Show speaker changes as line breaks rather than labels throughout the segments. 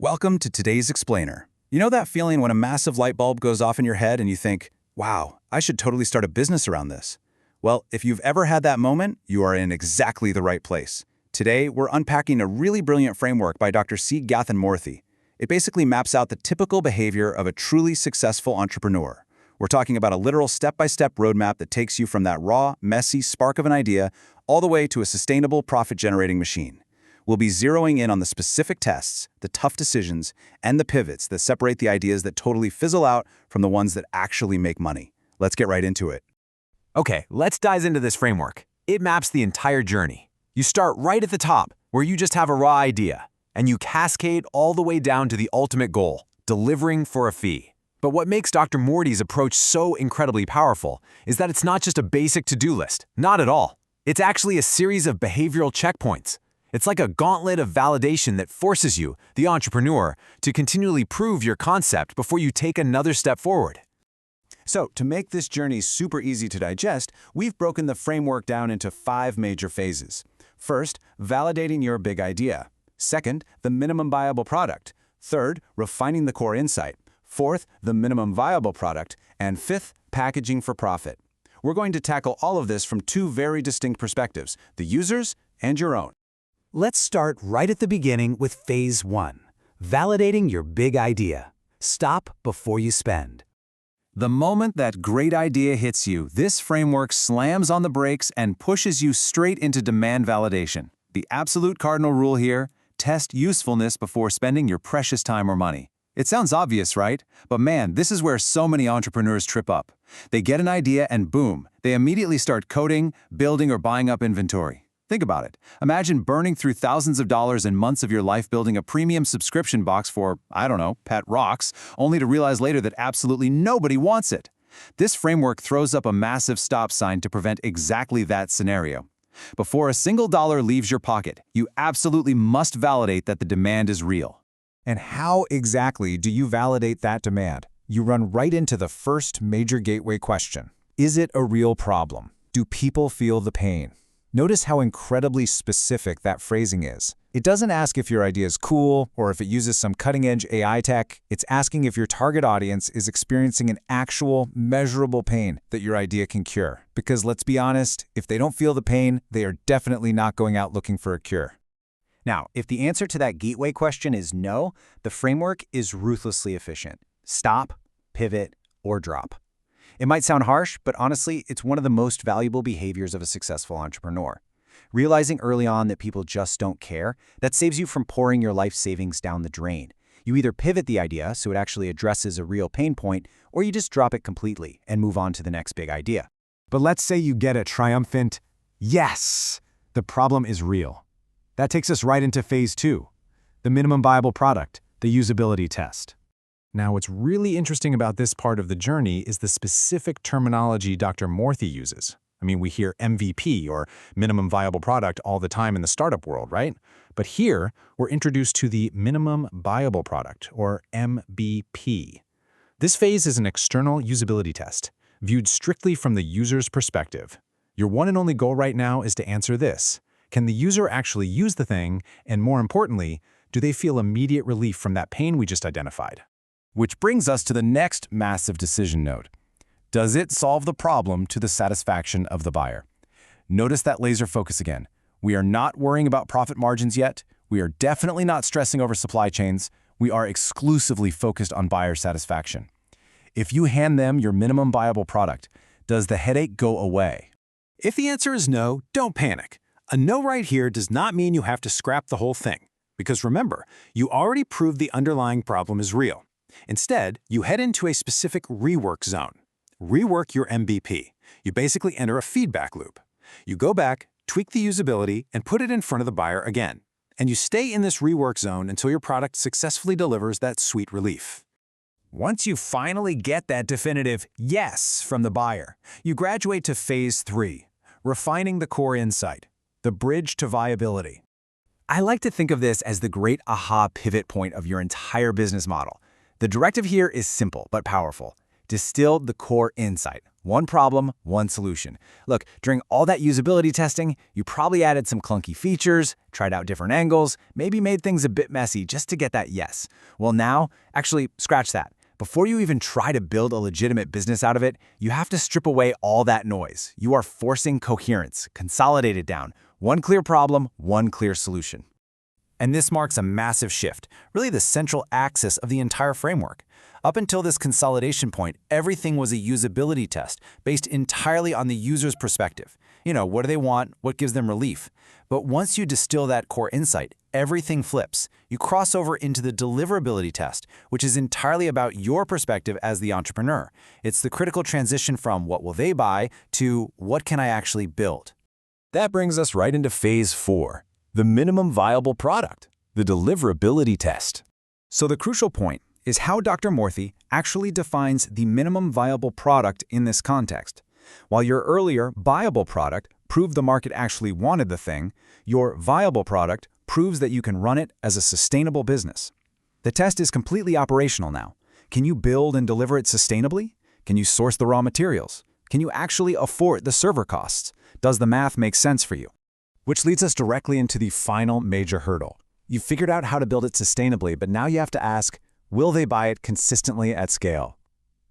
Welcome to today's explainer. You know that feeling when a massive light bulb goes off in your head and you think, wow, I should totally start a business around this? Well, if you've ever had that moment, you are in exactly the right place. Today, we're unpacking a really brilliant framework by Dr. Gothanda Moorthy. It basically maps out the typical behavior of a truly successful entrepreneur. We're talking about a literal step-by-step roadmap that takes you from that raw, messy spark of an idea all the way to a sustainable, profit-generating machine. We'll be zeroing in on the specific tests, the tough decisions, and the pivots that separate the ideas that totally fizzle out from the ones that actually make money. Let's get right into it.
Okay, let's dive into this framework. It maps the entire journey. You start right at the top, where you just have a raw idea, and you cascade all the way down to the ultimate goal, delivering for a fee. But what makes Dr. Moorthy's approach so incredibly powerful is that it's not just a basic to-do list. Not at all. It's actually a series of behavioral checkpoints. It's like a gauntlet of validation that forces you, the entrepreneur, to continually prove your concept before you take another step forward.
So, to make this journey super easy to digest, we've broken the framework down into 5 major phases. First, validating your big idea. Second, the minimum viable product. Third, refining the core insight. Fourth, the minimum viable product. And fifth, packaging for profit. We're going to tackle all of this from 2 very distinct perspectives, the user's and your own.
Let's start right at the beginning with Phase 1, validating your big idea. Stop before you spend.
The moment that great idea hits you, this framework slams on the brakes and pushes you straight into demand validation. The absolute cardinal rule here, test usefulness before spending your precious time or money. It sounds obvious, right? But man, this is where so many entrepreneurs trip up. They get an idea and boom, they immediately start coding, building, or buying up inventory. Think about it. Imagine burning through thousands of dollars and months of your life building a premium subscription box for, I don't know, pet rocks, only to realize later that absolutely nobody wants it. This framework throws up a massive stop sign to prevent exactly that scenario. Before a single dollar leaves your pocket, you absolutely must validate that the demand is real.
And how exactly do you validate that demand? You run right into the first major gateway question. Is it a real problem? Do people feel the pain? Notice how incredibly specific that phrasing is. It doesn't ask if your idea is cool or if it uses some cutting-edge AI tech. It's asking if your target audience is experiencing an actual, measurable pain that your idea can cure. Because let's be honest, if they don't feel the pain, they are definitely not going out looking for a cure.
Now, if the answer to that gateway question is no, the framework is ruthlessly efficient. Stop, pivot, or drop. It might sound harsh, but honestly, it's one of the most valuable behaviors of a successful entrepreneur. Realizing early on that people just don't care, that saves you from pouring your life savings down the drain. You either pivot the idea so it actually addresses a real pain point, or you just drop it completely and move on to the next big idea.
But let's say you get a triumphant, yes, the problem is real. That takes us right into Phase 2, the minimum viable product, the usability test. Now, what's really interesting about this part of the journey is the specific terminology Dr. Moorthy uses. I mean, we hear MVP, or minimum viable product, all the time in the startup world, right? But here, we're introduced to the minimum viable product, or MVP. This phase is an external usability test, viewed strictly from the user's perspective. Your one and only goal right now is to answer this. Can the user actually use the thing? And more importantly, do they feel immediate relief from that pain we just identified?
Which brings us to the next massive decision node. Does it solve the problem to the satisfaction of the buyer? Notice that laser focus again. We are not worrying about profit margins yet. We are definitely not stressing over supply chains. We are exclusively focused on buyer satisfaction. If you hand them your minimum viable product, does the headache go away?
If the answer is no, don't panic. A no right here does not mean you have to scrap the whole thing. Because remember, you already proved the underlying problem is real. Instead, you head into a specific rework zone. Rework your MVP. You basically enter a feedback loop. You go back, tweak the usability, and put it in front of the buyer again. And you stay in this rework zone until your product successfully delivers that sweet relief.
Once you finally get that definitive yes from the buyer, you graduate to Phase 3, refining the core insight, the bridge to viability. I like to think of this as the great aha pivot point of your entire business model. The directive here is simple but powerful. Distilled the core insight. One problem, one solution. Look, during all that usability testing, you probably added some clunky features, tried out different angles, maybe made things a bit messy just to get that yes. Well now, actually, scratch that. Before you even try to build a legitimate business out of it, you have to strip away all that noise. You are forcing coherence, consolidate it down. One clear problem, one clear solution.
And this marks a massive shift, really the central axis of the entire framework. Up until this consolidation point, everything was a usability test based entirely on the user's perspective. What do they want? What gives them relief? But once you distill that core insight, everything flips. You cross over into the deliverability test, which is entirely about your perspective as the entrepreneur. It's the critical transition from what will they buy to what can I actually build.
That brings us right into phase 4, the minimum viable product, the deliverability test.
So the crucial point is how Dr. Moorthy actually defines the minimum viable product in this context. While your earlier viable product proved the market actually wanted the thing, your viable product proves that you can run it as a sustainable business. The test is completely operational now. Can you build and deliver it sustainably? Can you source the raw materials? Can you actually afford the server costs? Does the math make sense for you?
Which leads us directly into the final major hurdle. You've figured out how to build it sustainably, but now you have to ask, will they buy it consistently at scale?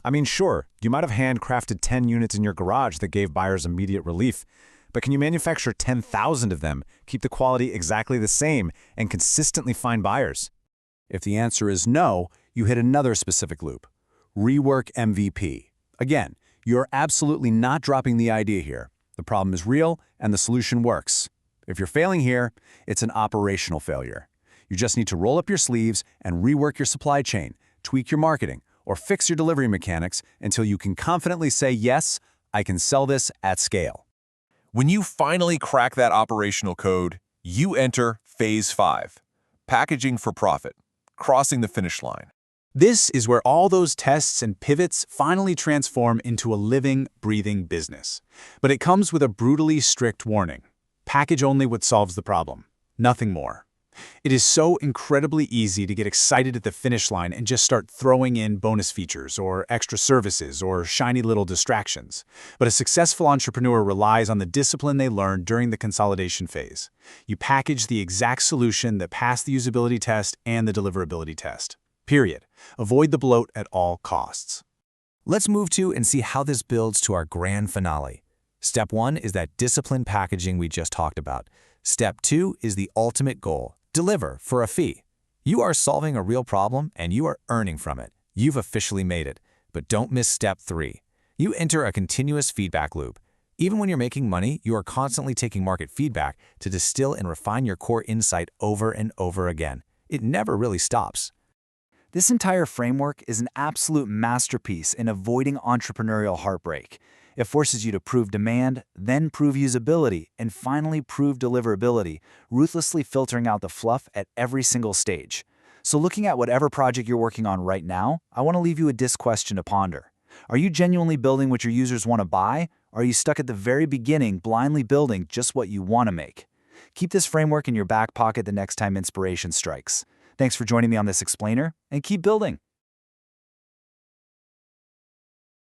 I mean, sure, you might have handcrafted 10 units in your garage that gave buyers immediate relief, but can you manufacture 10,000 of them, keep the quality exactly the same, and consistently find buyers?
If the answer is no, you hit another specific loop. Rework MVP. Again, you're absolutely not dropping the idea here. The problem is real, and the solution works. If you're failing here, it's an operational failure. You just need to roll up your sleeves and rework your supply chain, tweak your marketing, or fix your delivery mechanics until you can confidently say, yes, I can sell this at scale.
When you finally crack that operational code, you enter phase 5, packaging for profit, crossing the finish line.
This is where all those tests and pivots finally transform into a living, breathing business. But it comes with a brutally strict warning. Package only what solves the problem, nothing more. It is so incredibly easy to get excited at the finish line and just start throwing in bonus features or extra services or shiny little distractions. But a successful entrepreneur relies on the discipline they learned during the consolidation phase. You package the exact solution that passed the usability test and the deliverability test. Period. Avoid the bloat at all costs.
Let's move to and see how this builds to our grand finale. Step 1 is that disciplined packaging we just talked about. Step 2 is the ultimate goal. Deliver for a fee. You are solving a real problem and you are earning from it. You've officially made it. But don't miss step 3. You enter a continuous feedback loop. Even when you're making money, you are constantly taking market feedback to distill and refine your core insight over and over again. It never really stops.
This entire framework is an absolute masterpiece in avoiding entrepreneurial heartbreak. It forces you to prove demand, then prove usability, and finally prove deliverability, ruthlessly filtering out the fluff at every single stage. So looking at whatever project you're working on right now, I want to leave you a disc question to ponder. Are you genuinely building what your users want to buy, or are you stuck at the very beginning blindly building just what you want to make? Keep this framework in your back pocket the next time inspiration strikes. Thanks for joining me on this explainer, and keep building.